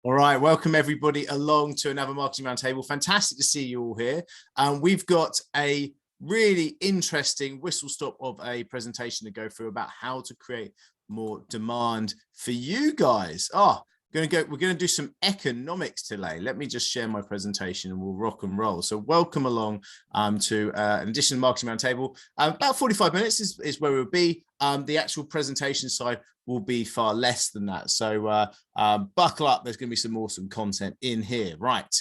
All right, welcome everybody along to another Marketing Roundtable. Fantastic to see you all here. We've got a really interesting whistle stop of a presentation to go through about how to create more demand for you guys. We're going to do some economics today. Let me just share my presentation and we'll rock and roll. So welcome along to an edition of Marketing Roundtable. About 45 minutes is where we'll be. The actual presentation side will be far less than that. So buckle up. There's going to be some awesome content in here. Right.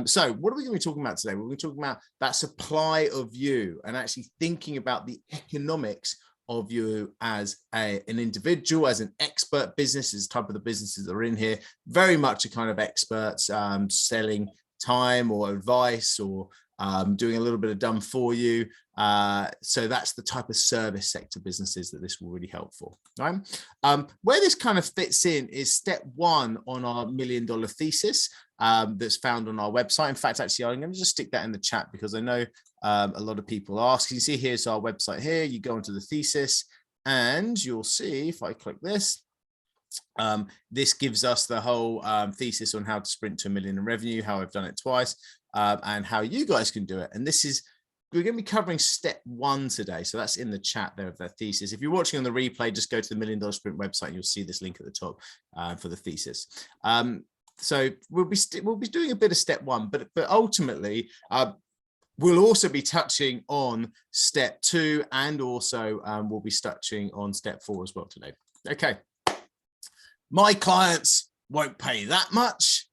So what are we going to be talking about today? We're going to be talking about that supply of you and actually thinking about the economics of you as an individual, as an expert business, as type of the businesses that are in here, very much a kind of experts selling time or advice or doing a little bit of done for you. So that's the type of service sector businesses that this will really help for. Right? Where this kind of fits in is step one on our $1 million thesis that's found on our website. In fact, actually, I'm going to just stick that in the chat because I know a lot of people ask. You see, here's our website here. You go into the thesis and you'll see if I click this, this gives us the whole thesis on how to sprint to $1 million in revenue, how I've done it twice, and how you guys can do it. And this is, we're going to be covering step one today. So that's in the chat there of that thesis. If you're watching on the replay, just go to the $1 Million Sprint website and you'll see this link at the top for the thesis. So we'll be doing a bit of step one, but ultimately, we'll also be touching on step two, and also we'll be touching on step four as well today. Okay. My clients won't pay that much.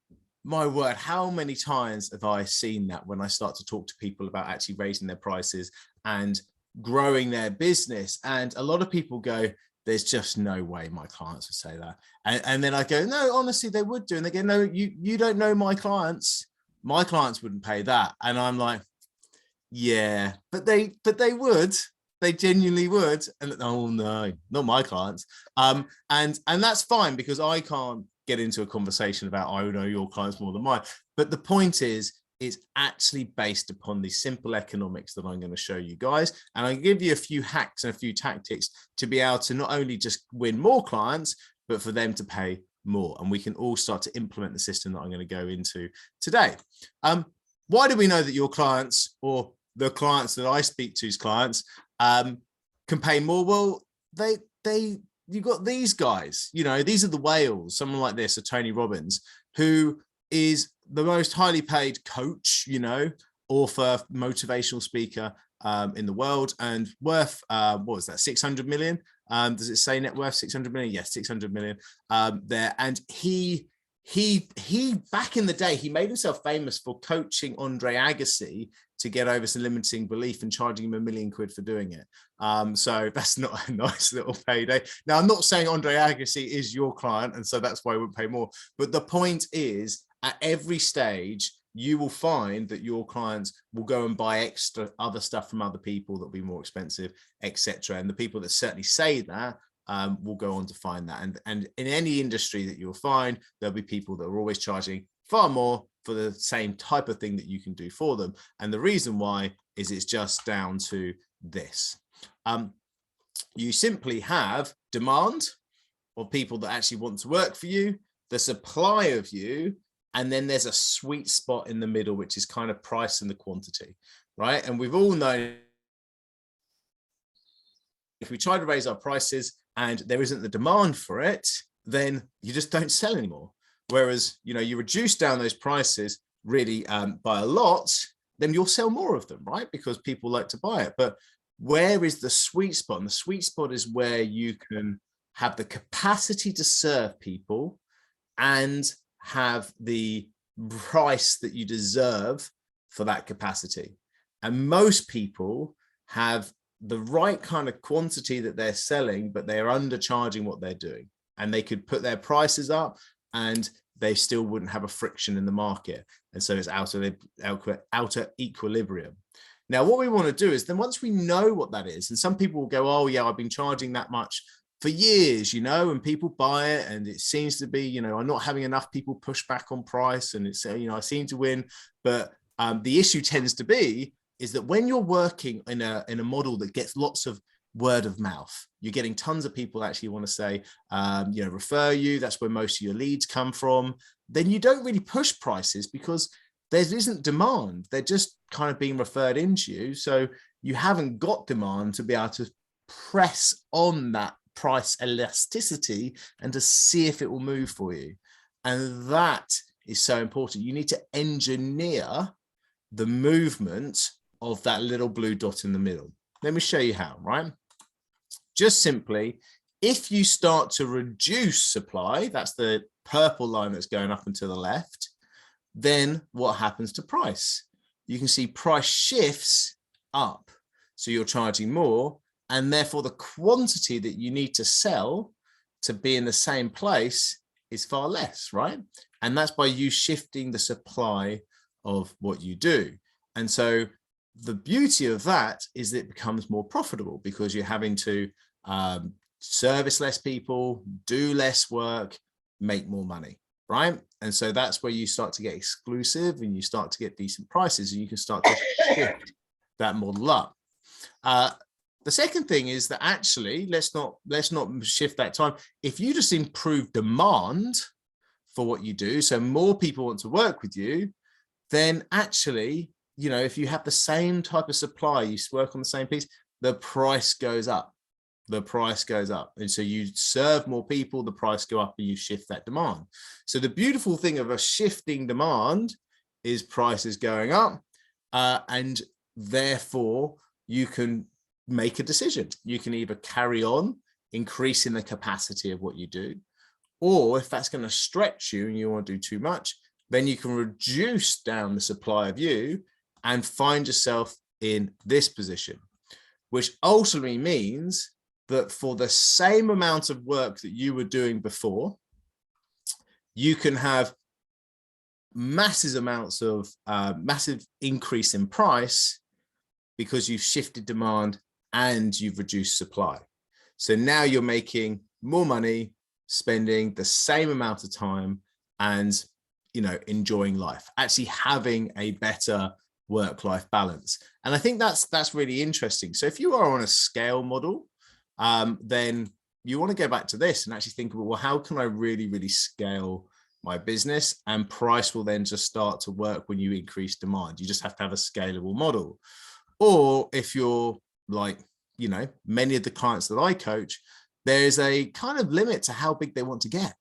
My word, how many times have I seen that when I start to talk to people about actually raising their prices and growing their business? And a lot of people go, there's just no way my clients would say that. And then I go, no, honestly, they would do. And they go, no, you don't know my clients. My clients wouldn't pay that. And I'm like, yeah, but they would. They genuinely would. And oh no, not my clients. And that's fine because I can't get into a conversation about I know your clients more than mine. But the point is, it's actually based upon the simple economics that I'm going to show you guys. And I give you a few hacks and a few tactics to be able to not only just win more clients, but for them to pay more. And we can all start to implement the system that I'm going to go into today. Why do we know that your clients, or the clients that I speak to's clients, can pay more? Well, you've got these guys, you know, these are the whales. Someone like this, a Tony Robbins, who is the most highly paid coach, you know, author, motivational speaker in the world, and worth what was that, 600 million? Does it say net worth 600 million? Yes, 600 million there. And he back in the day, he made himself famous for coaching Andre Agassi to get over some limiting belief and charging him £1 million for doing it. So that's not a nice little payday. Now, I'm not saying Andre Agassi is your client, and so that's why I wouldn't pay more. But the point is, at every stage, you will find that your clients will go and buy extra other stuff from other people that'll be more expensive, etc. And the people that certainly say that will go on to find that. And in any industry that you'll find, there'll be people that are always charging far more for the same type of thing that you can do for them. And the reason why is it's just down to this. You simply have demand of people that actually want to work for you, the supply of you, and then there's a sweet spot in the middle, which is kind of price and the quantity, right? And we've all known if we try to raise our prices and there isn't the demand for it, then you just don't sell anymore. Whereas, you know, you reduce down those prices really by a lot, then you'll sell more of them, right? Because people like to buy it. But where is the sweet spot? And the sweet spot is where you can have the capacity to serve people and have the price that you deserve for that capacity. And most people have the right kind of quantity that they're selling, but they're undercharging what they're doing. And they could put their prices up and they still wouldn't have a friction in the market. And so it's out of the outer equilibrium. Now, what we want to do is then once we know what that is, and some people will go, oh yeah, I've been charging that much for years, you know, and people buy it and it seems to be, you know, I'm not having enough people push back on price and it's, you know, I seem to win. But the issue tends to be is that when you're working in a model that gets lots of word of mouth. You're getting tons of people actually want to say, refer you. That's where most of your leads come from. Then you don't really push prices because there isn't demand. They're just kind of being referred into you. So you haven't got demand to be able to press on that price elasticity and to see if it will move for you. And that is so important. You need to engineer the movement of that little blue dot in the middle. Let me show you how, right? Just simply, if you start to reduce supply, that's the purple line that's going up and to the left, then what happens to price? You can see price shifts up. So you're charging more, and therefore the quantity that you need to sell to be in the same place is far less, right? And that's by you shifting the supply of what you do. And so the beauty of that is that it becomes more profitable because you're having to service less people, do less work, make more money, right? And so that's where you start to get exclusive and you start to get decent prices, and you can start to shift that model up. The second thing is that actually, let's not shift that time. If you just improve demand for what you do, so more people want to work with you, then actually, if you have the same type of supply, you work on the same piece, the price goes up. The price goes up. And so you serve more people, the price go up, and you shift that demand. So the beautiful thing of a shifting demand is prices going up, and therefore you can make a decision. You can either carry on increasing the capacity of what you do, or if that's going to stretch you and you want to do too much, then you can reduce down the supply of you and find yourself in this position, which ultimately means that for the same amount of work that you were doing before, you can have massive amounts of massive increase in price because you've shifted demand and you've reduced supply. So now you're making more money, spending the same amount of time, and enjoying life, actually having a better work-life balance. And I think that's really interesting. So if you are on a scale model, then you want to go back to this and actually think about, well, how can I really, really scale my business? And price will then just start to work when you increase demand. You just have to have a scalable model. Or if you're like, many of the clients that I coach, there's a kind of limit to how big they want to get.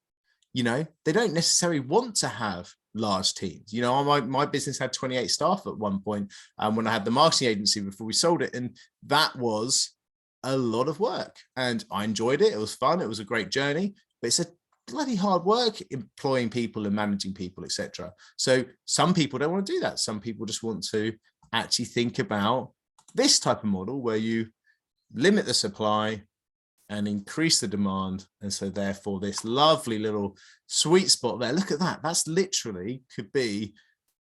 They don't necessarily want to have large teams. My business had 28 staff at one point when I had the marketing agency before we sold it. And that was a lot of work. And I enjoyed it. It was fun. It was a great journey, but it's a bloody hard work employing people and managing people, etc. So some people don't want to do that. Some people just want to actually think about this type of model where you limit the supply and increase the demand. And so therefore this lovely little sweet spot there, look at that. That's literally could be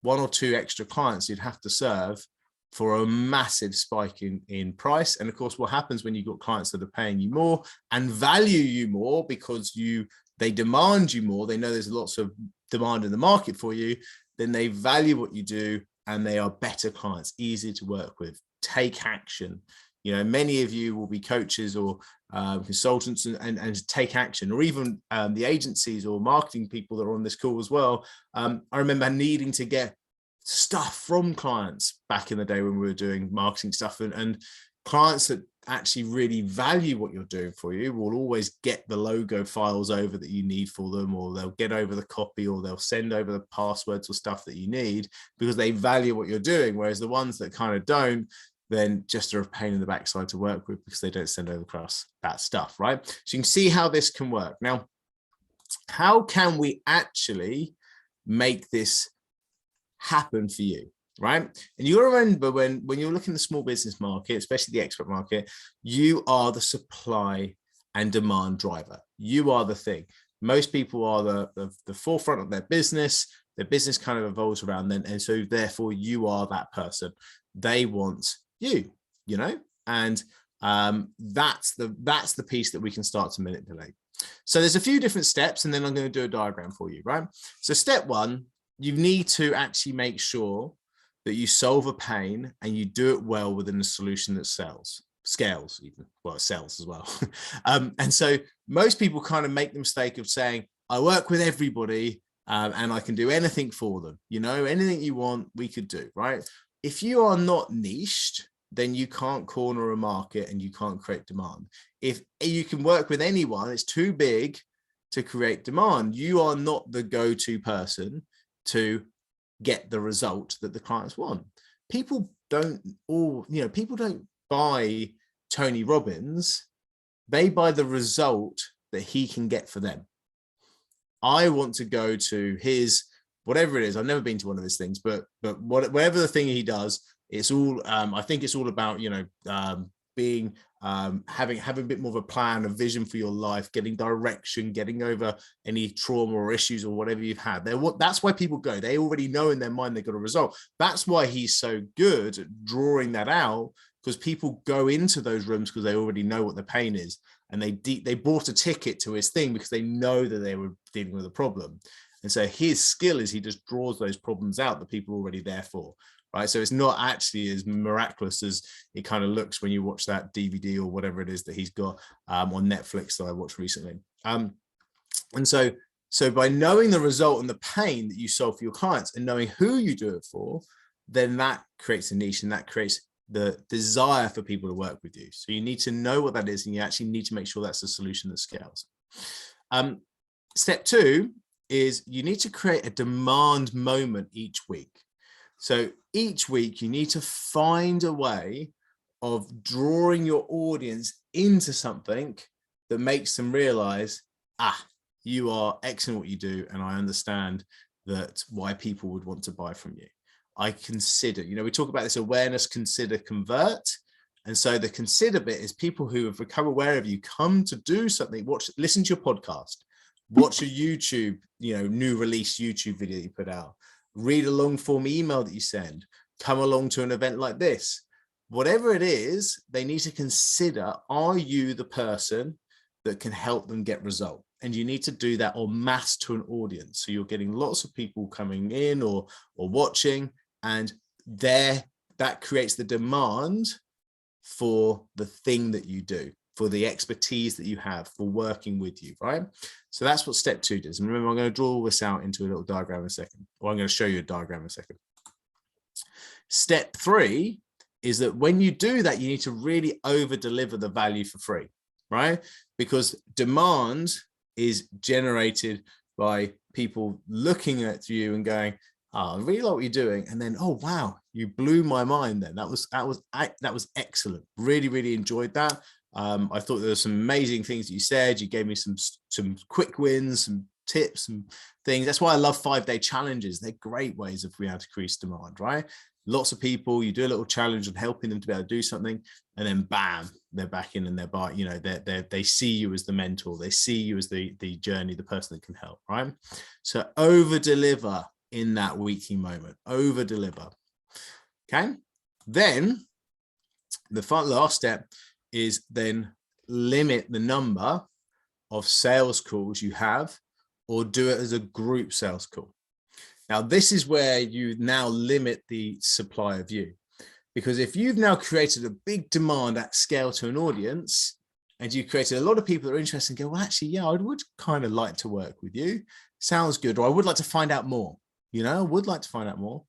1 or 2 extra clients you'd have to serve for a massive spike in price. And of course, what happens when you've got clients that are paying you more and value you more because they demand you more, they know there's lots of demand in the market for you, then they value what you do and they are better clients, easy to work with, take action. Many of you will be coaches or consultants and take action, or even the agencies or marketing people that are on this call as well. I remember needing to get stuff from clients back in the day when we were doing marketing stuff, and clients that actually really value what you're doing for you will always get the logo files over that you need for them, or they'll get over the copy, or they'll send over the passwords or stuff that you need because they value what you're doing. Whereas the ones that kind of don't, then just are a pain in the backside to work with because they don't send over across that stuff, right? So you can see how this can work. Now, how can we actually make this happen for you, right? And you remember when you're looking at the small business market, especially the expert market, you are the supply and demand driver. You are the thing. Most people are the forefront of their business. Their business kind of evolves around them. And so therefore you are that person. They want you, and that's the piece that we can start to manipulate. So there's a few different steps, and then I'm going to do a diagram for you, right? So step 1, you need to actually make sure that you solve a pain and you do it well within a solution that sells. scales even, well, it sells as well. And so most people kind of make the mistake of saying, I work with everybody and I can do anything for them. You know, anything you want, we could do, right? If you are not niched, then you can't corner a market and you can't create demand. If you can work with anyone, it's too big to create demand. You are not the go-to person to get the result that the clients want. People don't buy Tony Robbins. They buy the result that he can get for them. I want to go to his, whatever it is. I've never been to one of his things, but whatever the thing he does, it's all, I think it's all about, being, having a bit more of a plan, a vision for your life, getting direction, getting over any trauma or issues or whatever you've had. That's why people go. They already know in their mind they've got a result. That's why he's so good at drawing that out, because people go into those rooms because they already know what the pain is. And they bought a ticket to his thing because they know that they were dealing with a problem. And so his skill is he just draws those problems out that people are already there for. Right. So it's not actually as miraculous as it kind of looks when you watch that DVD or whatever it is that he's got on Netflix that I watched recently. And so by knowing the result and the pain that you solve for your clients and knowing who you do it for, then that creates a niche and that creates the desire for people to work with you. So you need to know what that is, and you actually need to make sure that's a solution that scales. Step 2 is you need to create a demand moment each week. So each week you need to find a way of drawing your audience into something that makes them realize, you are excellent at what you do, and I understand that why people would want to buy from you. I consider, we talk about this awareness, consider, convert. And so the consider bit is people who have become aware of you, come to do something, listen to your podcast, watch a YouTube, new release YouTube video you put out, read a long form email that you send, come along to an event like this. Whatever it is, they need to consider, are you the person that can help them get result? And you need to do that en masse to an audience. So you're getting lots of people coming in or watching, and that creates the demand for the thing that you do, for the expertise that you have, for working with you, right? So that's what step 2 does. And remember, I'm going to draw all this out into a little diagram in a second, or I'm going to show you a diagram in a second. Step 3 is that when you do that, you need to really over deliver the value for free, right? Because demand is generated by people looking at you and going, I really like what you're doing. And then, oh, wow, you blew my mind then. That was excellent. Really, really enjoyed that. I thought there were some amazing things that you said. You gave me some quick wins, some tips and things. That's why I love 5-day challenges. They're great ways of being able to increase demand, right? Lots of people, you do a little challenge and helping them to be able to do something, and then bam, they're back in and they see you as the mentor. They see you as the journey, the person that can help, right? So over deliver in that weekly moment, over deliver. Okay. Then the last step is then limit the number of sales calls you have, or do it as a group sales call. Now, this is where you now limit the supply of you, because if you've now created a big demand at scale to an audience, and you created a lot of people that are interested and go, well, actually, yeah, I would kind of like to work with you. Sounds good. Or I would like to find out more. I would like to find out more.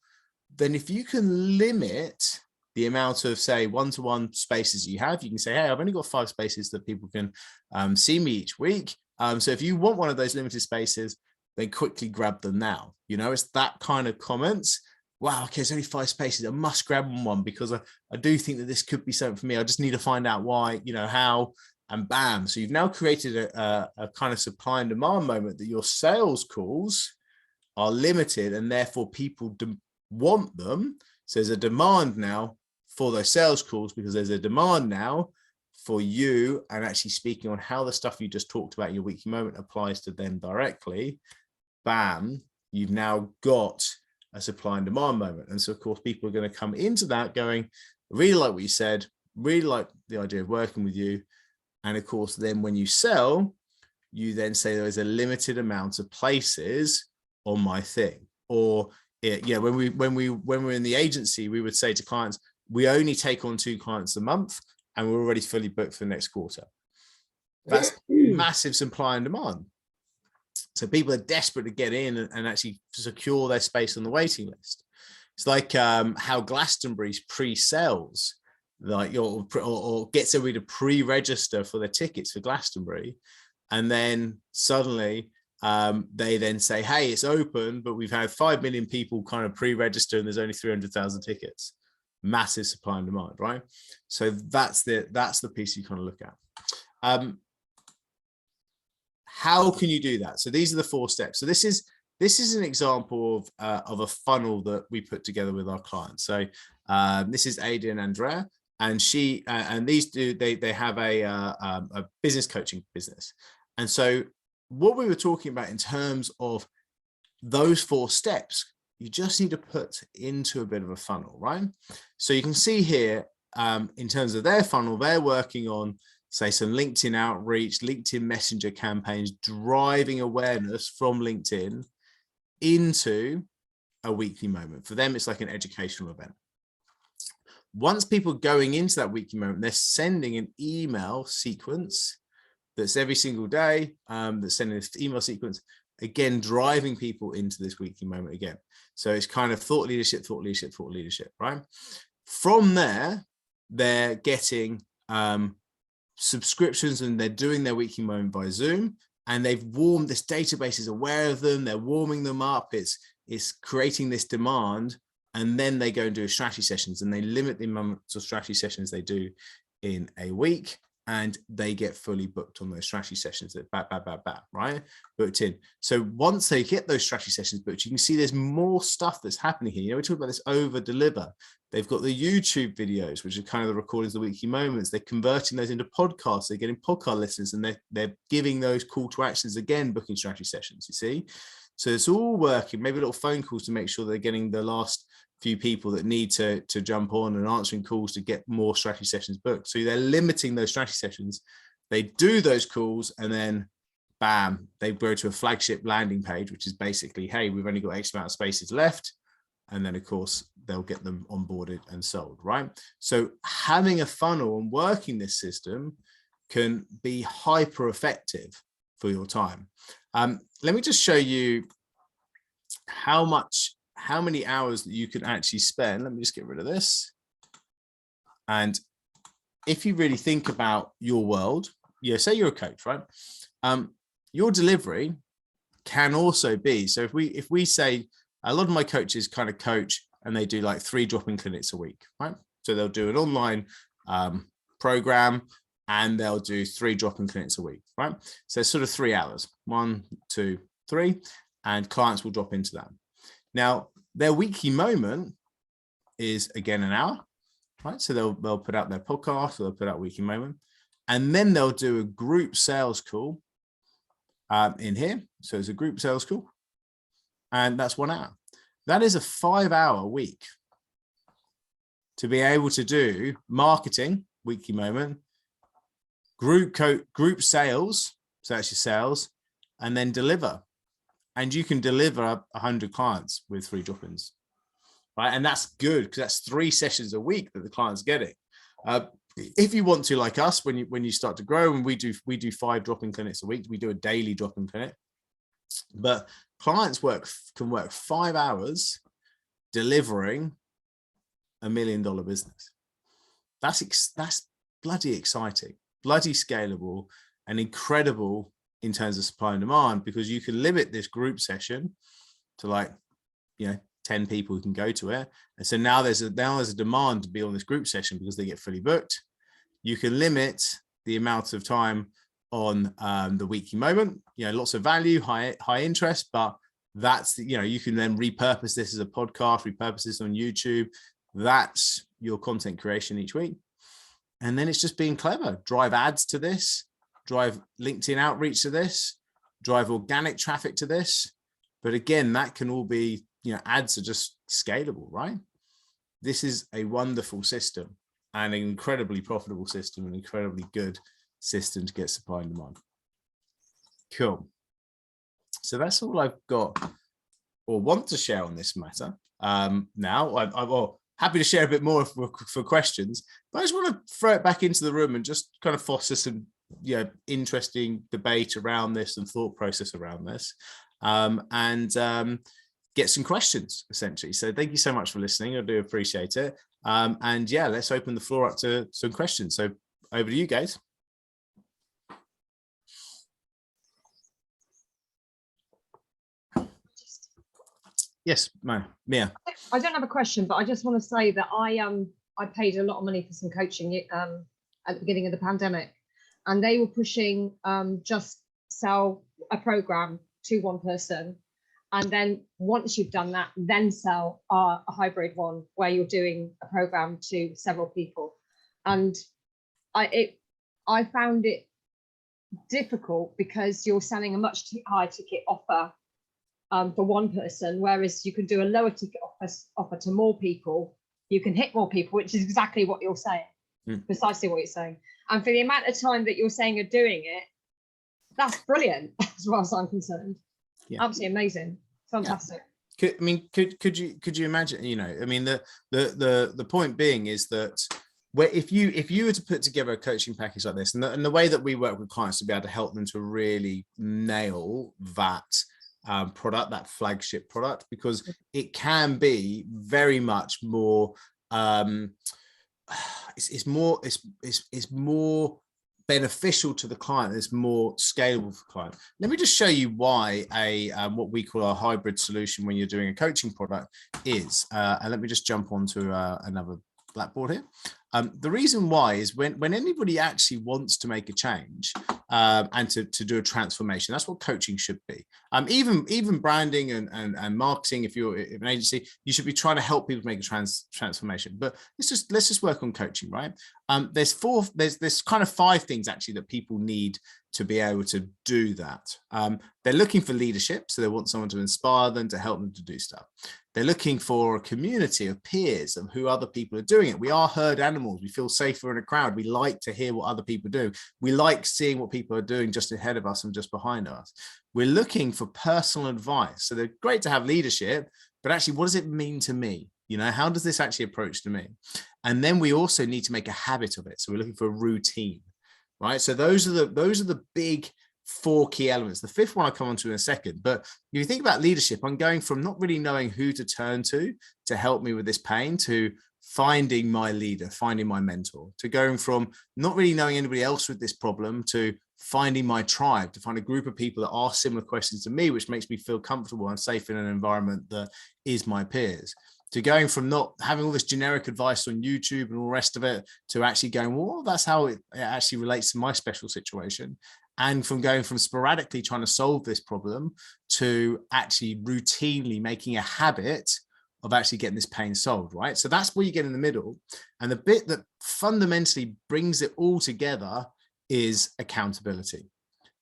Then if you can limit the amount of, say, one-to-one spaces you have, you can say, hey, I've only got 5 spaces that people can see me each week. So if you want one of those limited spaces, then quickly grab them now. It's that kind of comments. Wow, okay, it's only 5 spaces. I must grab one because I do think that this could be something for me. I just need to find out why, how, and bam. So you've now created a kind of supply and demand moment that your sales calls are limited, and therefore people want them. So there's a demand now for those sales calls, because there's a demand now for you, and actually speaking on how the stuff you just talked about in your weekly moment applies to them directly. Bam, you've now got a supply and demand moment. And so of course people are going to come into that going, I really like what you said, really like the idea of working with you. And of course, then when you sell, you then say there is a limited amount of places on my thing. Or when we're in the agency, we would say to clients, we only take on 2 clients a month. and we're already fully booked for the next quarter. That's massive supply and demand. So people are desperate to get in and actually secure their space on the waiting list. It's like how Glastonbury's pre-sales, like or gets everybody to pre-register for their tickets for Glastonbury, and then suddenly they then say, hey, it's open, but we've had 5 million people kind of pre-register and there's only 300,000 tickets. Massive supply and demand, right? So that's the piece you kind of look at. How can you do that? So these are the 4 steps. So this is an example of a funnel that we put together with our clients. So this is Ada and Andrea, and they have a business coaching business. And so what we were talking about in terms of those 4 steps, you just need to put into a bit of a funnel, right? So you can see here, in terms of their funnel, they're working on, say, some LinkedIn outreach, LinkedIn Messenger campaigns, driving awareness from LinkedIn into a weekly moment. For them, it's like an educational event. Once people going into that weekly moment, they're sending an email sequence that's every single day, that's sending this email sequence, again, driving people into this weekly moment again. So it's kind of thought leadership, right? From there, they're getting subscriptions, and they're doing their weekly moment by Zoom, and they've warmed, this database is aware of them, they're warming them up, it's creating this demand, and then they go and do strategy sessions, and they limit the amount of strategy sessions they do in a week, and they get fully booked on those strategy sessions that right? Booked in. So once they get those strategy sessions booked, you can see there's more stuff that's happening here. You know, we talk about this over-deliver. They've got the YouTube videos, which are kind of the recordings of the weekly moments. They're converting those into podcasts. They're getting podcast listeners, and they're giving those call to actions again, booking strategy sessions, you see? So it's all working, maybe little phone calls to make sure they're getting the last few people that need to jump on, and answering calls to get more strategy sessions booked. So they're limiting those strategy sessions. They do those calls, and then bam, they go to a flagship landing page, which is basically, hey, we've only got X amount of spaces left. And then of course they'll get them onboarded and sold, right? So having a funnel and working this system can be hyper effective for your time. Let me just show you how many hours that you can actually spend. Let me just get rid of this. And if you really think about your world, say you're a coach, right? Your delivery can also be, so if we say, a lot of my coaches kind of coach and they do like 3 drop-in clinics a week, right? So they'll do an online program, and they'll do 3 drop-in clinics a week, right? So it's sort of 3 hours, 1, 2, 3, and clients will drop into that. Now, their weekly moment is again an hour, right? So they'll put out their podcast, or they'll put out weekly moment, and then they'll do a group sales call in here. So it's a group sales call, and that's 1 hour. That is a 5-hour week to be able to do marketing, weekly moment, group sales, so that's your sales, and then deliver. And you can deliver 100 clients with 3 drop-ins, right? And that's good, because that's 3 sessions a week that the client's getting. If you want to, like us, when you start to grow, and we do 5 drop-in clinics a week, we do a daily drop-in clinic, but clients can work 5 hours delivering $1 million business. That's bloody exciting, bloody scalable, and incredible in terms of supply and demand, because you can limit this group session to, like, 10 people who can go to it. And so now there's a demand to be on this group session because they get fully booked. You can limit the amount of time on the weekly moment, lots of value, high interest, but that's, you can then repurpose this as a podcast, repurpose this on YouTube. That's your content creation each week. And then it's just being clever. Drive ads to this, drive LinkedIn outreach to this, drive organic traffic to this. But again, that can all be, ads are just scalable, right? This is a wonderful system, and an incredibly profitable system, an incredibly good system to get supply and demand. Cool. So that's all I've got or want to share on this matter. Now, happy to share a bit more for questions, but I just want to throw it back into the room and just kind of foster some interesting debate around this and thought process around this, and get some questions essentially. So thank you so much for listening. I do appreciate it. And yeah, let's open the floor up to some questions. So over to you guys. Yes, Mia. I don't have a question, but I just want to say that I paid a lot of money for some coaching at the beginning of the pandemic, and they were pushing just sell a program to one person, and then once you've done that, then sell a hybrid one where you're doing a program to several people. And I found it difficult because you're selling a much higher ticket offer for one person, whereas you can do a lower ticket offer to more people. You can hit more people, which is exactly what you're saying, precisely what you're saying. And for the amount of time that you're saying you're doing it, that's brilliant as far as I'm concerned. Yeah. Absolutely amazing, fantastic. Yeah. Could you imagine? I mean, the point being is that if you were to put together a coaching package like this, and the way that we work with clients to be able to help them to really nail that product, that flagship product, because it can be very much more it's more beneficial to the client. It's more scalable for the client. Let me just show you why what we call our hybrid solution when you're doing a coaching product is, and let me just jump onto another Blackboard here. The reason why is when anybody actually wants to make a change and to do a transformation, that's what coaching should be. Even branding and marketing, if you're an agency, you should be trying to help people make a transformation. But let's just work on coaching, right? There's kind of 5 things actually that people need to be able to do that. They're looking for leadership, so they want someone to inspire them, to help them to do stuff. They're looking for a community of peers and who other people are doing it. We are herd animals. We feel safer in a crowd. We like to hear what other people do. We like seeing what people are doing just ahead of us and just behind us. We're looking for personal advice. So they're great to have leadership, but actually, what does it mean to me? How does this actually approach to me? And then we also need to make a habit of it. So we're looking for a routine, right? So those are the big 4 key elements. The 5th one I'll come on to in a second. But if you think about leadership, I'm going from not really knowing who to turn to help me with this pain, to finding my leader, finding my mentor, to going from not really knowing anybody else with this problem to finding my tribe, to find a group of people that ask similar questions to me, which makes me feel comfortable and safe in an environment that is my peers, to going from not having all this generic advice on YouTube and all the rest of it to actually going, well, that's how it actually relates to my special situation. And from going from sporadically trying to solve this problem to actually routinely making a habit of actually getting this pain solved, right? So that's where you get in the middle. And the bit that fundamentally brings it all together is accountability.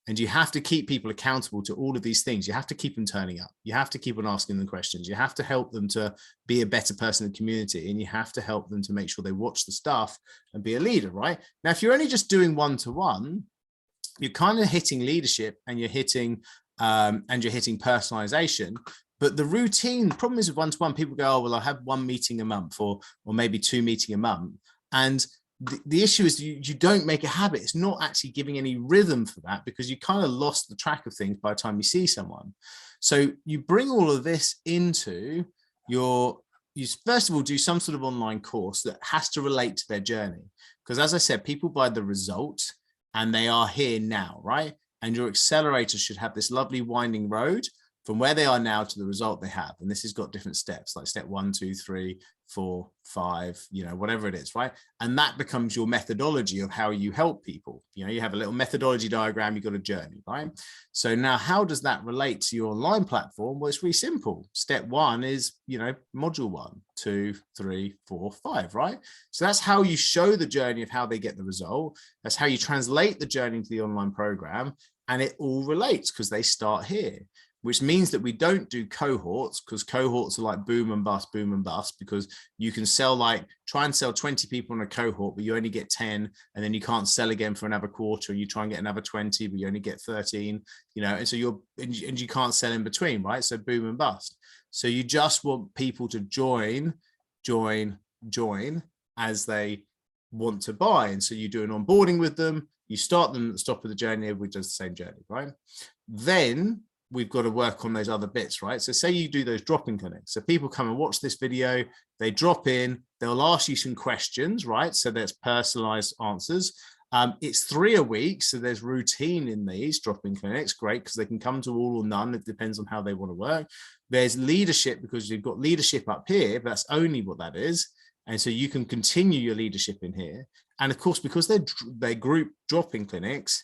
And you have to keep people accountable to all of these things. You have to keep them turning up. You have to keep on asking them questions. You have to help them to be a better person in the community. And you have to help them to make sure they watch the stuff and be a leader, right? Now, if you're only just doing one-to-one, you're kind of hitting leadership and you're hitting personalization. But the routine, the problem is with one-to-one, people go, oh, well, I'll have 1 meeting a month or maybe 2 meetings a month. And the issue is you don't make a habit. It's not actually giving any rhythm for that, because you kind of lost the track of things by the time you see someone. So you bring all of this into you first of all do some sort of online course that has to relate to their journey. Because as I said, people buy the result and they are here now, right? And your accelerator should have this lovely winding road from where they are now to the result they have. And this has got different steps, like step 1, 2, 3, 4, 5, whatever it is, right? And that becomes your methodology of how you help people. You have a little methodology diagram, you've got a journey, right? So now how does that relate to your online platform? Well, it's really simple. Step 1 is, module 1, 2, 3, 4, 5, right? So that's how you show the journey of how they get the result. That's how you translate the journey into the online program. And it all relates because they start here, which means that we don't do cohorts, because cohorts are like boom and bust, because you can try and sell 20 people in a cohort, but you only get 10, and then you can't sell again for another quarter, and you try and get another 20, but you only get 13, and so you can't sell in between, right? So boom and bust. So you just want people to join, join as they want to buy. And so you do an onboarding with them, you start them at the stop of the journey, everybody does the same journey, right? Then we've got to work on those other bits, right? So say you do those drop-in clinics. So people come and watch this video, they drop in, they'll ask you some questions, right? So there's personalized answers. It's 3 a week, so there's routine in these drop-in clinics, great, because they can come to all or none. It depends on how they want to work. There's leadership, because you've got leadership up here, but that's only what that is. And so you can continue your leadership in here. And of course, because they're group drop-in clinics,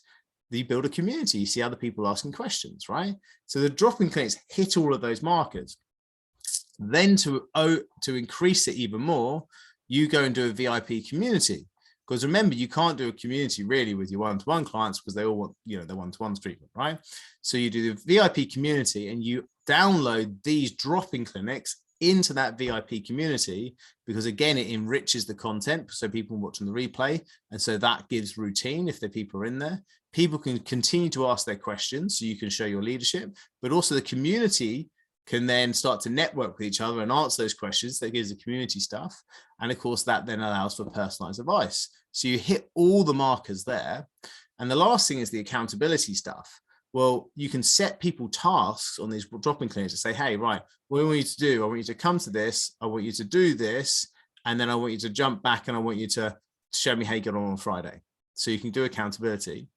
you build a community. You see other people asking questions, right? So the drop-in clinics hit all of those markers. Then to increase it even more, you go and do a VIP community. Because remember, you can't do a community really with your one-to-one clients because they all want, their one-to-one treatment, right? So you do the VIP community and you download these drop-in clinics into that VIP community, because again, it enriches the content. So people watching the replay. And so that gives routine if the people are in there. People can continue to ask their questions, so you can show your leadership, but also the community can then start to network with each other and answer those questions. That gives the community stuff. And of course, that then allows for personalized advice. So you hit all the markers there. And the last thing is the accountability stuff. Well, you can set people tasks on these drop-in clinics to say, hey, right, what I want you to do, I want you to come to this, I want you to do this, and then I want you to jump back and I want you to show me how you get on Friday. So you can do accountability.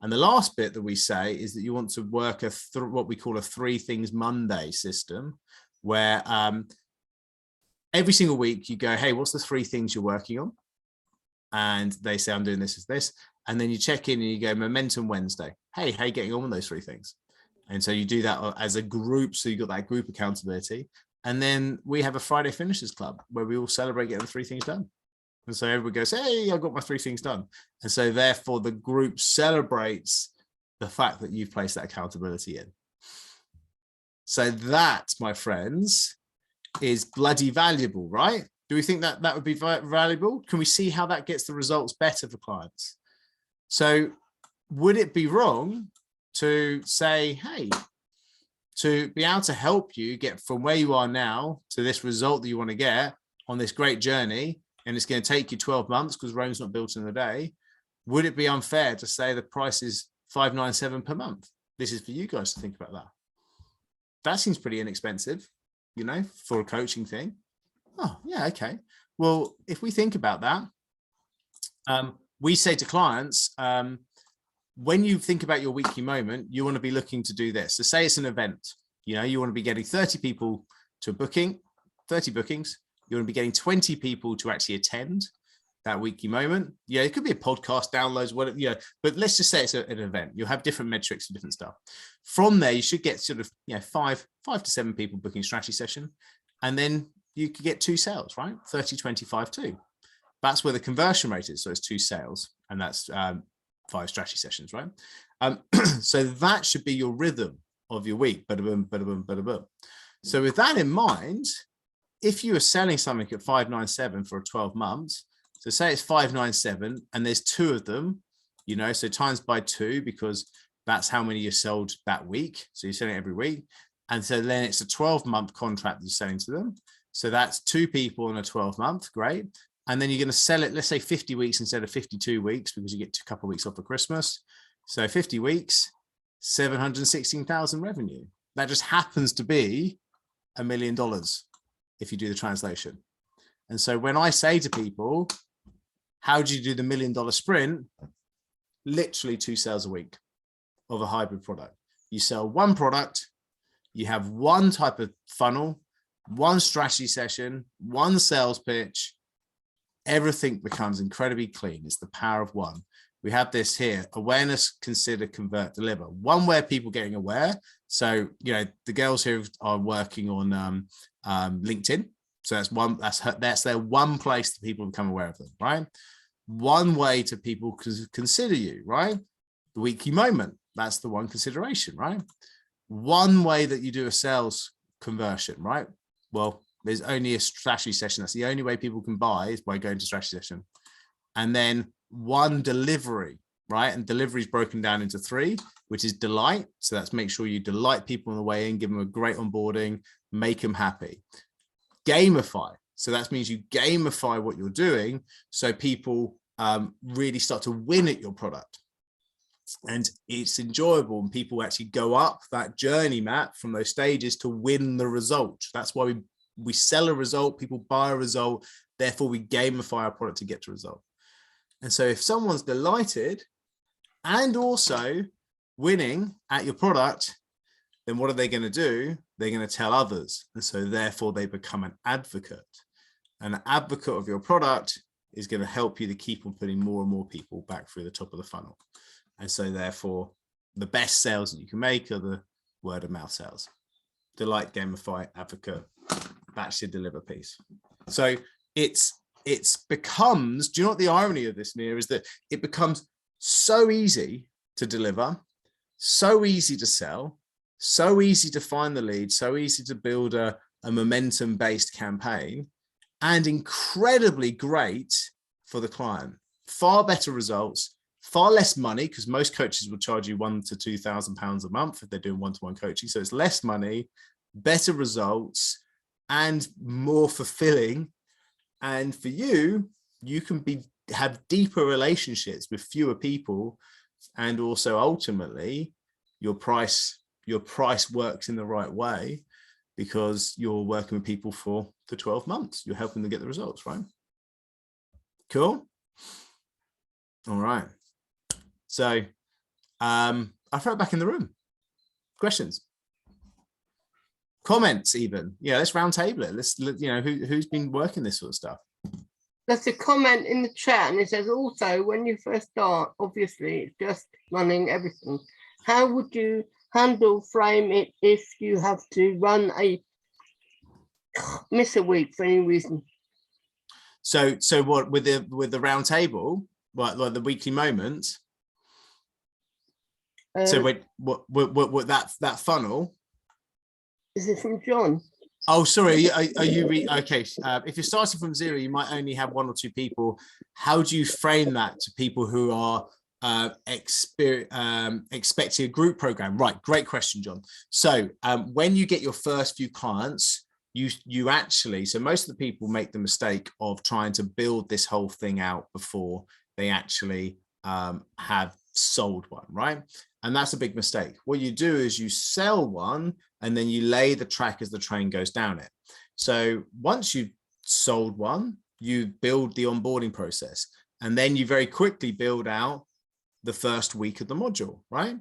And the last bit that we say is that you want to work what we call a 3 things Monday system, where every single week you go, hey, what's the 3 things you're working on? And they say, I'm doing this. And then you check in and you go, Momentum Wednesday. Hey, how are you getting on with those 3 things? And so you do that as a group. So you've got that group accountability. And then we have a Friday Finishers Club where we all celebrate getting the 3 things done. And so everybody goes, hey, I got my 3 things done. And so therefore the group celebrates the fact that you've placed that accountability in. So that, my friends, is bloody valuable, right? Do we think that that would be valuable? Can we see how that gets the results better for clients? So would it be wrong to say, hey, to be able to help you get from where you are now to this result that you want to get on this great journey, and it's going to take you 12 months because Rome's not built in a day, would it be unfair to say the price is $597 per month? This is for you guys to think about that. That seems pretty inexpensive, for a coaching thing. Oh, yeah, okay. Well, if we think about that, we say to clients, when you think about your weekly moment, you want to be looking to do this. So say it's an event, you want to be getting 30 people to booking, 30 bookings. You want to be getting 20 people to actually attend that weekly moment. Yeah, it could be a podcast, downloads, whatever, but let's just say it's an event. You'll have different metrics for different stuff. From there, you should get sort of, 5 to 7 people booking strategy session. And then you could get 2 sales, right? 30, 25, 2. That's where the conversion rate is. So it's 2 sales and that's 5 strategy sessions, right? So that should be your rhythm of your week. Bada boom, bada boom, bada boom. So with that in mind, if you are selling something at $597 for 12 months, so say it's $597 and there's 2 of them, so times by 2, because that's how many you sold that week. So you're selling it every week. And so then it's a 12-month contract that you're selling to them. So that's 2 people in a 12-month, great. And then you're going to sell it, let's say 50 weeks instead of 52 weeks, because you get a couple of weeks off for Christmas. So 50 weeks, 716,000 revenue. That just happens to be $1 million if you do the translation. And so when I say to people, how do you do the $1 million sprint? Literally 2 sales a week of a hybrid product. You sell 1 product, you have 1 type of funnel, 1 strategy session, 1 sales pitch. Everything becomes incredibly clean. It's the power of 1. We have this here: awareness, consider, convert, deliver. 1 where people getting aware. So, the girls here are working on LinkedIn. So that's their 1 place that people become aware of them, right? 1 way to people consider you, right? The weekly moment. That's the 1 consideration, right? 1 way that you do a sales conversion, right? Well, there's only a strategy session. That's the only way people can buy, is by going to strategy session. And then 1 delivery, right? And delivery is broken down into 3, which is delight. So that's make sure you delight people on the way in, give them a great onboarding, make them happy. Gamify. So that means you gamify what you're doing, so people really start to win at your product. And it's enjoyable, and people actually go up that journey map from those stages to win the result. That's why we sell a result, people buy a result, therefore we gamify our product to get to a result. And so if someone's delighted and also winning at your product, then what are they going to do? They're going to tell others. And so therefore they become an advocate. An advocate of your product is going to help you to keep on putting more and more people back through the top of the funnel. And so therefore the best sales that you can make are the word of mouth sales. Delight, gamify, advocate, that's your deliver piece. So it's becomes, do you know what the irony of this, Nia, is that it becomes so easy to deliver, so easy to sell, so easy to find the lead, so easy to build a momentum-based campaign, and incredibly great for the client. Far better results, far less money, because most coaches will charge you £1,000 to £2,000 a month if they're doing one-to-one coaching. So it's less money, better results, and more fulfilling. And for you, you can have deeper relationships with fewer people, and also ultimately your price works in the right way because you're working with people for the 12 months. You're helping them get the results, right? Cool. All right. So I'll throw it back in the room. Questions? Comments even. Yeah, let's round table it. Let's, you know, who's been working this sort of stuff. There's a comment in the chat, and it says, also, when you first start, obviously it's just running everything. How would you frame it if you have to miss a week for any reason? So what with the round table, like the weekly moments? So what that funnel? Is it from John? Oh, sorry. Are you okay? If you're starting from zero, you might only have 1 or 2 people. How do you frame that to people who are expecting a group program? Right. Great question, John. So when you get your first few clients, you actually, so most of the people make the mistake of trying to build this whole thing out before they actually have sold one, right? And that's a big mistake. What you do is you sell one and then you lay the track as the train goes down it. So once you've sold one, you build the onboarding process, and then you very quickly build out the first week of the module, right?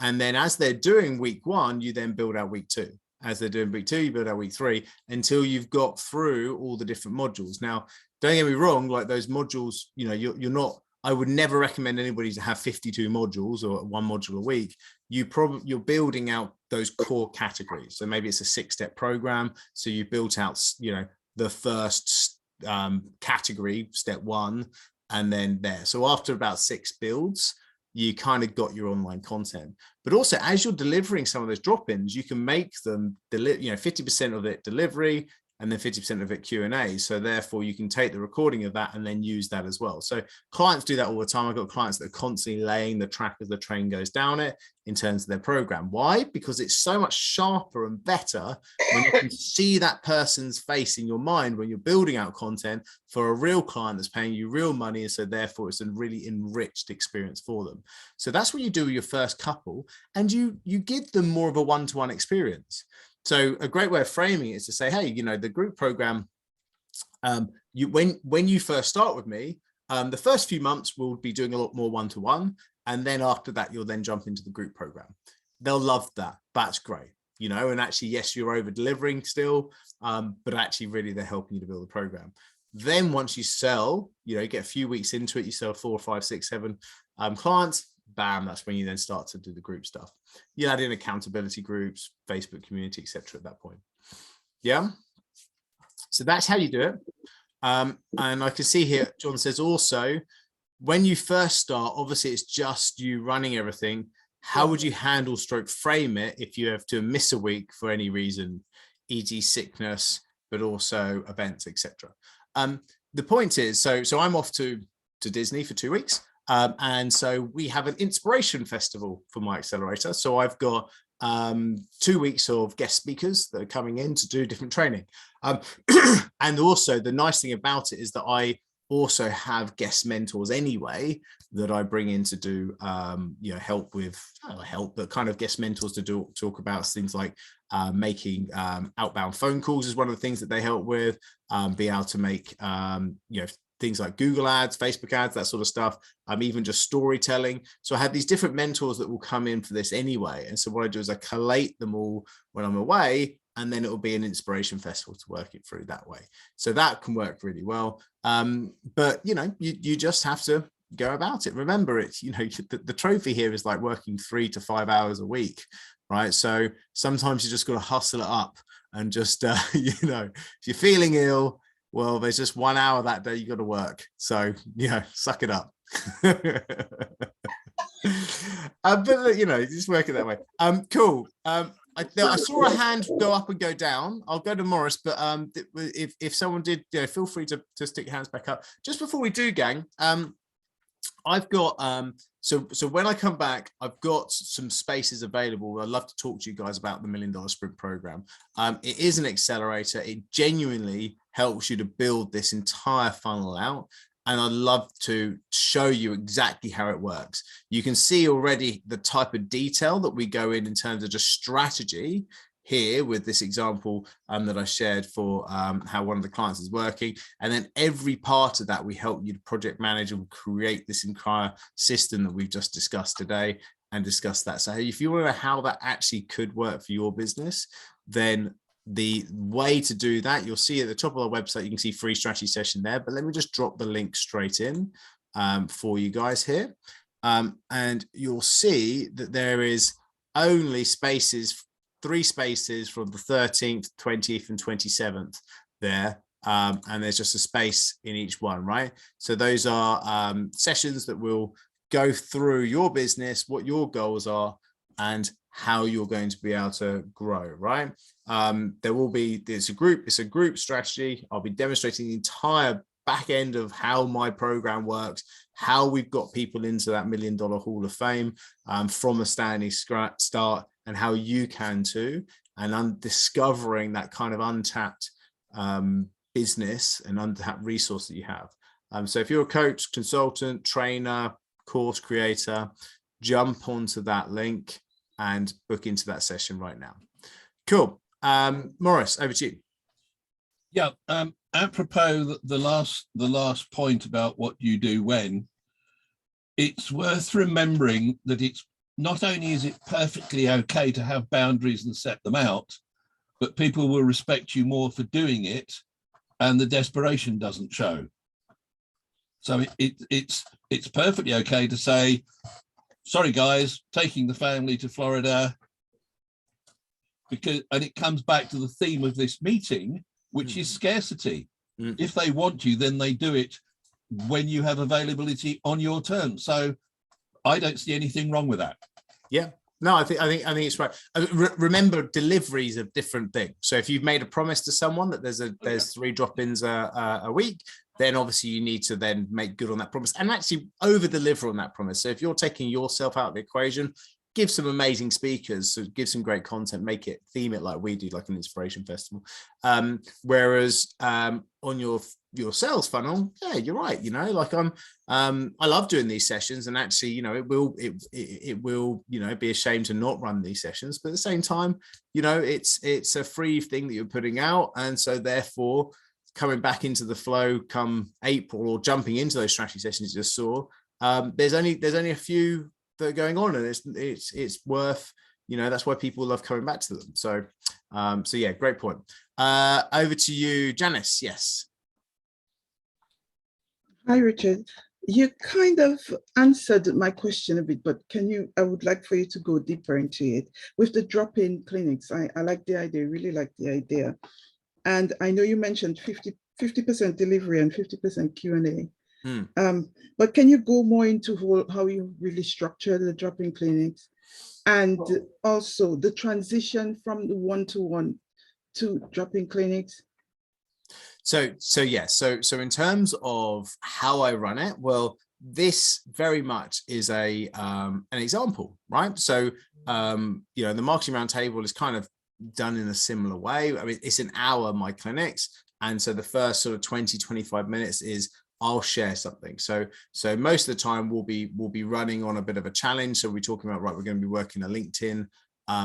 And then as they're doing week 1, you then build out week 2. As they're doing week 2, you build out week 3 until you've got through all the different modules. Now, don't get me wrong, like those modules, you know, you're not, I would never recommend anybody to have 52 modules or 1 module a week. You're building out those core categories. So maybe it's a 6-step program. So you built out, you know, the first category, step 1, and then there. So after about 6 builds, you kind of got your online content. But also as you're delivering some of those drop-ins, you can make them, 50% of it delivery, and then 50% of it Q&A. So therefore you can take the recording of that and then use that as well. So clients do that all the time. I've got clients that are constantly laying the track as the train goes down it in terms of their program. Why? Because it's so much sharper and better when you can see that person's face in your mind when you're building out content for a real client that's paying you real money. And so therefore it's a really enriched experience for them. So that's what you do with your first couple, and you give them more of a one-to-one experience. So a great way of framing it is to say, hey, you know, the group program, when you first start with me, the first few months we'll be doing a lot more one-to-one. And then after that, you'll then jump into the group program. They'll love that. That's great. You know, and actually, yes, you're over delivering still, but actually really they're helping you to build the program. Then once you sell, you know, you get a few weeks into it, you sell 4, 5, 6, 7 clients. Bam, that's when you then start to do the group stuff. You add in accountability groups, Facebook community, etc. at that point. Yeah. So that's how you do it. And I can see here, John says also, when you first start, obviously it's just you running everything. How would you handle / frame it if you have to miss a week for any reason, e.g. sickness, but also events, etc. The point is, so I'm off to Disney for 2 weeks. And so we have an inspiration festival for my accelerator. So I've got 2 weeks of guest speakers that are coming in to do different training. And also the nice thing about it is that I also have guest mentors anyway that I bring in to do help with but kind of guest mentors to talk about things like making outbound phone calls is one of the things that they help with, be able to make things like Google ads, Facebook ads, that sort of stuff, even just storytelling. So I have these different mentors that will come in for this anyway. And so what I do is I collate them all when I'm away, and then it will be an inspiration festival to work it through that way. So that can work really well. But you just have to go about it. Remember, it's the trophy here is like working 3 to 5 hours a week, right? So sometimes you just got to hustle it up and just if you're feeling ill, well, there's just 1 hour that day you got to work. So, suck it up. But, just work it that way. Cool. I saw a hand go up and go down. I'll go to Morris, but if someone did, feel free to stick your hands back up. Just before we do, gang, I've got so when I come back, I've got some spaces available. I'd love to talk to you guys about the $1 Million Sprint program. It is an accelerator. It genuinely helps you to build this entire funnel out. And I'd love to show you exactly how it works. You can see already the type of detail that we go in terms of just strategy here with this example that I shared for how one of the clients is working. And then every part of that, we help you to project manage and create this entire system that we've just discussed today and discuss that. So if you want to know how that actually could work for your business, then the way to do that, you'll see at the top of our website, you can see free strategy session there, but let me just drop the link straight in for you guys here. And you'll see that there is only 3 spaces from the 13th, 20th and 27th there. And there's just a space in each one, right? So those are sessions that will go through your business, what your goals are, and how you're going to be able to grow, right? It's a group strategy. I'll be demonstrating the entire back end of how my program works, how we've got people into that $1 Million Hall of Fame from a standing start, and how you can too, and discovering that kind of untapped business and untapped resource that you have. So if you're a coach, consultant, trainer, course creator, jump onto that link and book into that session right now. Cool. Morris, over to you. Yeah, apropos the last point about what you do when, it's worth remembering that it's not only is it perfectly okay to have boundaries and set them out, but people will respect you more for doing it, and the desperation doesn't show. So it's perfectly okay to say, sorry guys, taking the family to Florida, and it comes back to the theme of this meeting, which is scarcity. If they want you, then they do it when you have availability on your terms. So I don't see anything wrong with that. Yeah. No, I think it's right. Remember, deliveries of different things. So if you've made a promise to someone that there's 3 drop-ins a week, then obviously you need to then make good on that promise and actually over deliver on that promise. So if you're taking yourself out of the equation, give some amazing speakers, so give some great content, theme it like we do, like an inspiration festival. Whereas on your sales funnel, yeah, you're right. Like I love doing these sessions, and actually, it will be a shame to not run these sessions, but at the same time, it's a free thing that you're putting out, and so therefore coming back into the flow come April, or jumping into those strategy sessions you just saw, there's only a few that are going on, and it's worth, that's why people love coming back to them. So yeah, great point. Over to you, Janice. Yes. Hi, Richard. You kind of answered my question a bit, but I would like for you to go deeper into it. With the drop-in clinics, I like the idea, really like the idea. And I know you mentioned 50% delivery and 50% Q&A. But can you go more into how you really structure the drop-in clinics, and also the transition from the one-to-one to drop-in clinics? So yeah, so in terms of how I run it, well, this very much is an example, right? So, you know, the marketing roundtable is kind of done in a similar way. I mean, it's an hour, my clinics. And so the first sort of 20, 25 minutes is I'll share something. So most of the time we'll be running on a bit of a challenge. So we're talking about, right, we're going to be working a LinkedIn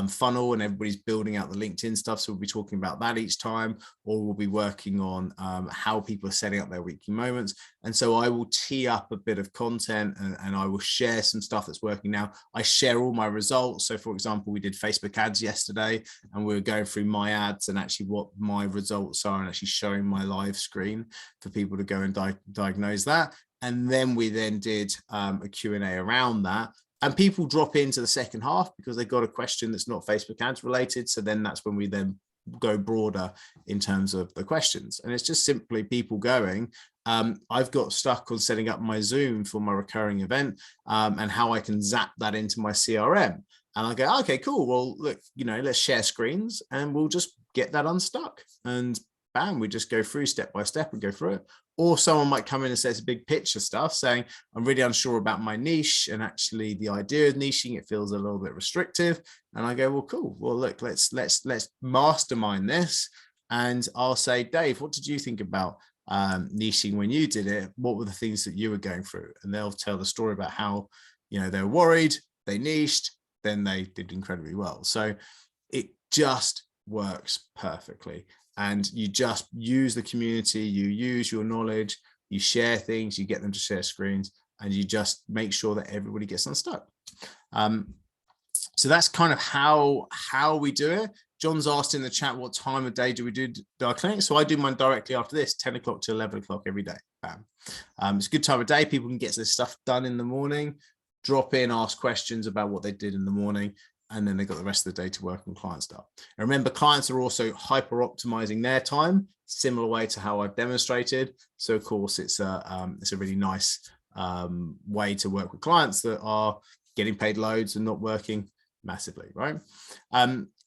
funnel, and everybody's building out the LinkedIn stuff. So we'll be talking about that each time, or we'll be working on how people are setting up their weekly moments. And so I will tee up a bit of content, and I will share some stuff that's working now. I share all my results. So for example, we did Facebook ads yesterday, and we were going through my ads and actually what my results are, and actually showing my live screen for people to go and diagnose that. And then we then did a Q&A around that. And people drop into the second half because they got a question that's not Facebook ads related. So then that's when we then go broader in terms of the questions. And it's just simply people going, I've got stuck on setting up my Zoom for my recurring event, and how I can zap that into my CRM. And I go, okay, cool. Well, look, you know, let's share screens and we'll just get that unstuck. And bam, we just go through step by step and go through it. Or someone might come in and say it's a big picture stuff, saying, I'm really unsure about my niche. And actually the idea of niching, it feels a little bit restrictive. And I go, well, cool. Well, look, let's mastermind this. And I'll say, Dave, what did you think about niching when you did it? What were the things that you were going through? And they'll tell the story about how, you know, they're worried, they niched, then they did incredibly well. So it just works perfectly. And you just use the community, you use your knowledge, you share things, you get them to share screens, and you just make sure that everybody gets unstuck. So that's kind of how we do it. John's asked in the chat, what time of day do we do our clinic? So I do mine directly after this, 10 o'clock to 11 o'clock every day. Bam. It's a good time of day. People can get this stuff done in the morning, drop in, ask questions about what they did in the morning, and then they've got the rest of the day to work on client stuff. And remember, clients are also hyper optimizing their time, similar way to how I've demonstrated. So of course, it's a really nice way to work with clients that are getting paid loads and not working massively, right?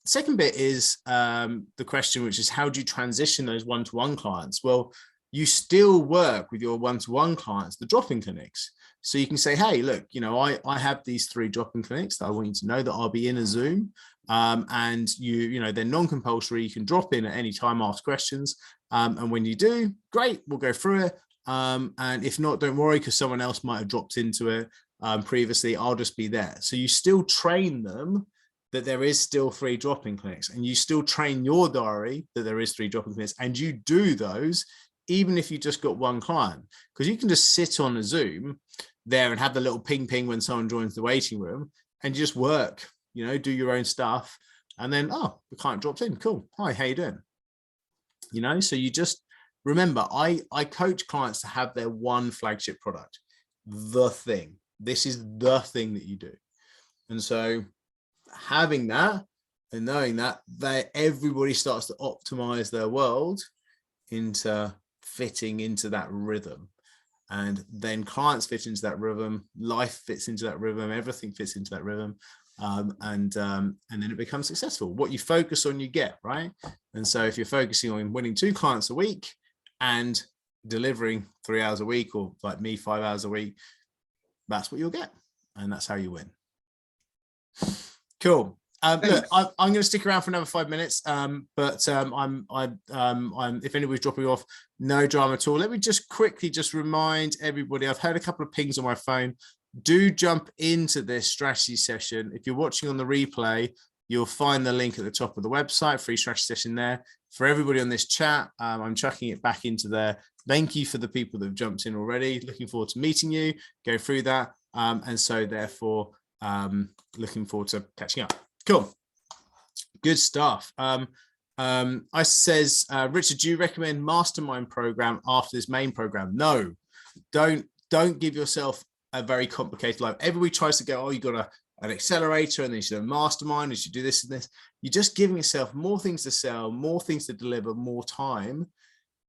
Second bit is the question, which is how do you transition those one-to-one clients? Well, you still work with your one-to-one clients, the drop-in clinics. So you can say, hey, look, you know, I have these 3 drop-in clinics that I want you to know that I'll be in a Zoom, and you know, they're non-compulsory. You can drop in at any time, ask questions. And when you do, great, we'll go through it. And if not, don't worry, because someone else might have dropped into it previously. I'll just be there. So you still train them that there is still 3 drop-in clinics, and you still train your diary that there is 3 drop-in clinics, and you do those even if you just got 1 client, because you can just sit on a Zoom there and have the little ping when someone joins the waiting room, and you just work, you know, do your own stuff, and then, oh, the client drops in, cool, hi, how you doing? You know, so you just remember, I coach clients to have their one flagship product, the thing. This is the thing that you do. And so having that and knowing that everybody starts to optimize their world into fitting into that rhythm. And then clients fit into that rhythm, life fits into that rhythm, everything fits into that rhythm. And then it becomes successful. What you focus on, you get, right? And so if you're focusing on winning 2 clients a week and delivering 3 hours a week, or like me, 5 hours a week, that's what you'll get. And that's how you win. Cool. Look, I'm going to stick around for another 5 minutes, but if anybody's dropping off, no drama at all. Let me just quickly remind everybody, I've heard a couple of pings on my phone. Do jump into this strategy session. If you're watching on the replay, you'll find the link at the top of the website, free strategy session there. For everybody on this chat, I'm chucking it back into there. Thank you for the people that have jumped in already. Looking forward to meeting you, go through that. And so therefore, looking forward to catching up. Cool. Good stuff. I says, Richard, do you recommend mastermind program after this main program? No, don't give yourself a very complicated life. Everybody tries to go, oh, you got an accelerator, and then you should have a mastermind, you should do this and this. You're just giving yourself more things to sell, more things to deliver, more time.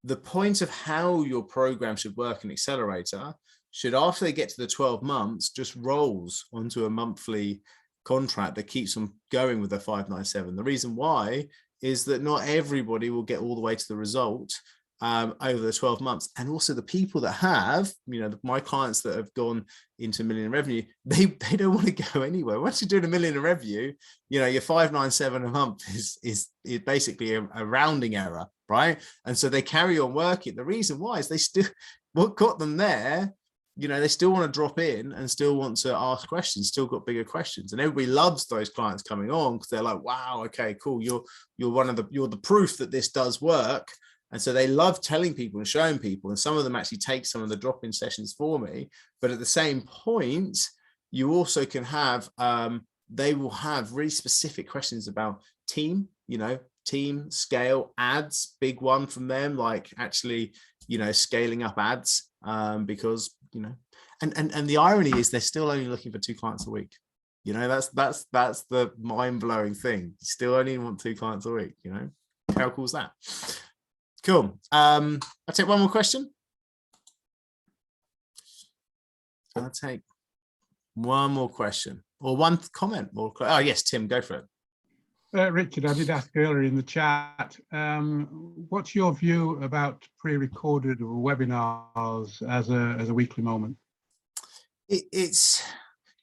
The point of how your program should work in Accelerator should, after they get to the 12 months, just rolls onto a monthly contract that keeps them going with their 597. The reason why is that not everybody will get all the way to the result over the 12 months. And also the people that have, my clients that have gone into $1 million in revenue, they don't want to go anywhere. Once you're doing $1 million in revenue, your 597 a month is basically a rounding error, right? And so they carry on working. The reason why is what got them there, they still want to drop in and still want to ask questions, still got bigger questions. And everybody loves those clients coming on because they're like, wow, okay, cool. You're the proof that this does work. And so they love telling people and showing people. And some of them actually take some of the drop-in sessions for me. But at the same point, you also can have, they will have really specific questions about team, team, scale, ads, big one from them, like actually, scaling up ads, because, and the irony is they're still only looking for 2 clients a week. That's the mind-blowing thing. You still only want 2 clients a week, how cool is that? Cool. I'll take one more question. I'll take one more question or one comment. Oh, yes, Tim, go for it. Richard, I did ask earlier in the chat, what's your view about pre-recorded webinars as a weekly moment? It's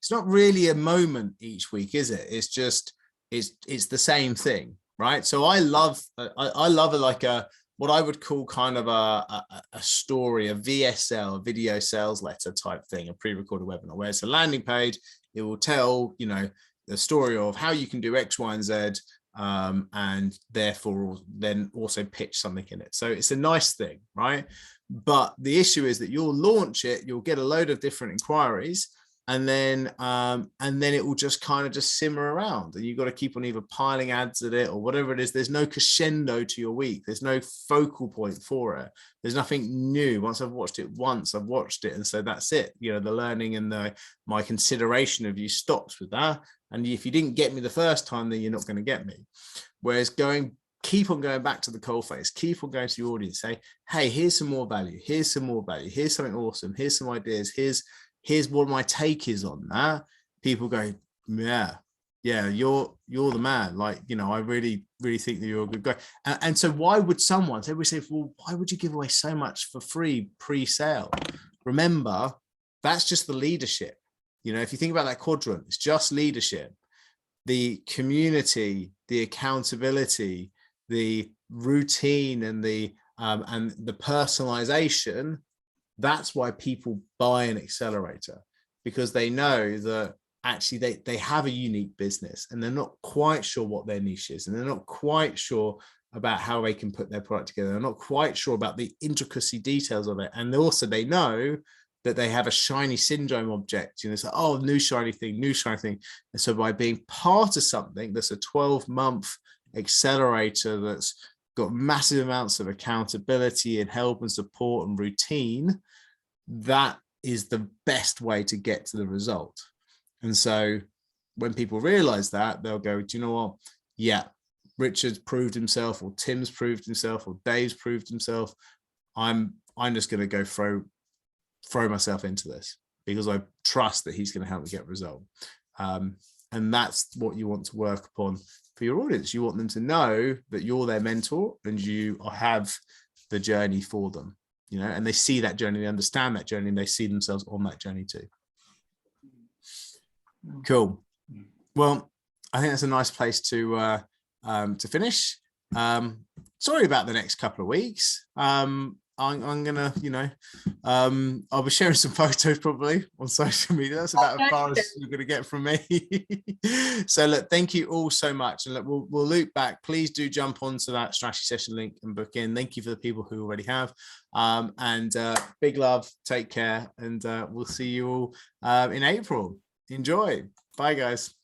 not really a moment each week, is it? It's just, it's the same thing, right? So I love like what I would call kind of a story, a VSL, a video sales letter type thing, a pre-recorded webinar, where it's a landing page. It will tell, the story of how you can do X, Y, and Z, and therefore then also pitch something in it. So it's a nice thing, right? But the issue is that you'll launch it, you'll get a load of different inquiries, and then it will just kind of just simmer around, and you've got to keep on either piling ads at it or whatever it is. There's no crescendo to your week. There's no focal point for it. There's nothing new. Once I've watched it once, I've watched it, and so that's it. The learning and my consideration of you stops with that. And if you didn't get me the first time, then you're not going to get me. Whereas keep on going back to the coalface, keep on going to your audience, say, hey, here's some more value. Here's some more value. Here's something awesome. Here's some ideas. Here's what my take is on that. People go, yeah, you're the man. Like, I really, really think that you're a good guy. And so why would someone, everybody say, well, why would you give away so much for free pre-sale? Remember, that's just the leadership. If you think about that quadrant, it's just leadership, the community, the accountability, the routine, and the personalization. That's why people buy an accelerator, because they know that actually they have a unique business and they're not quite sure what their niche is, and they're not quite sure about how they can put their product together. They're not quite sure about the intricacy details of it. And also they know that they have a shiny syndrome object, it's like, oh, new shiny thing. And so by being part of something that's a 12-month accelerator that's got massive amounts of accountability and help and support and routine, that is the best way to get to the result. And so when people realize that, they'll go, do you know what? Yeah, Richard's proved himself, or Tim's proved himself, or Dave's proved himself. I'm just going to go throw myself into this because I trust that he's going to help me get a result. And that's what you want to work upon for your audience. You want them to know that you're their mentor and you have the journey for them, and they see that journey, they understand that journey, and they see themselves on that journey too. Cool. Well, I think that's a nice place to finish. Sorry about the next couple of weeks. I'm gonna, I'll be sharing some photos probably on social media. That's about as far as you're gonna get from me. So look, thank you all so much, and look, we'll loop back. Please do jump onto that strategy session link and book in. Thank you for the people who already have, and big love. Take care, and we'll see you all in April. Enjoy. Bye, guys.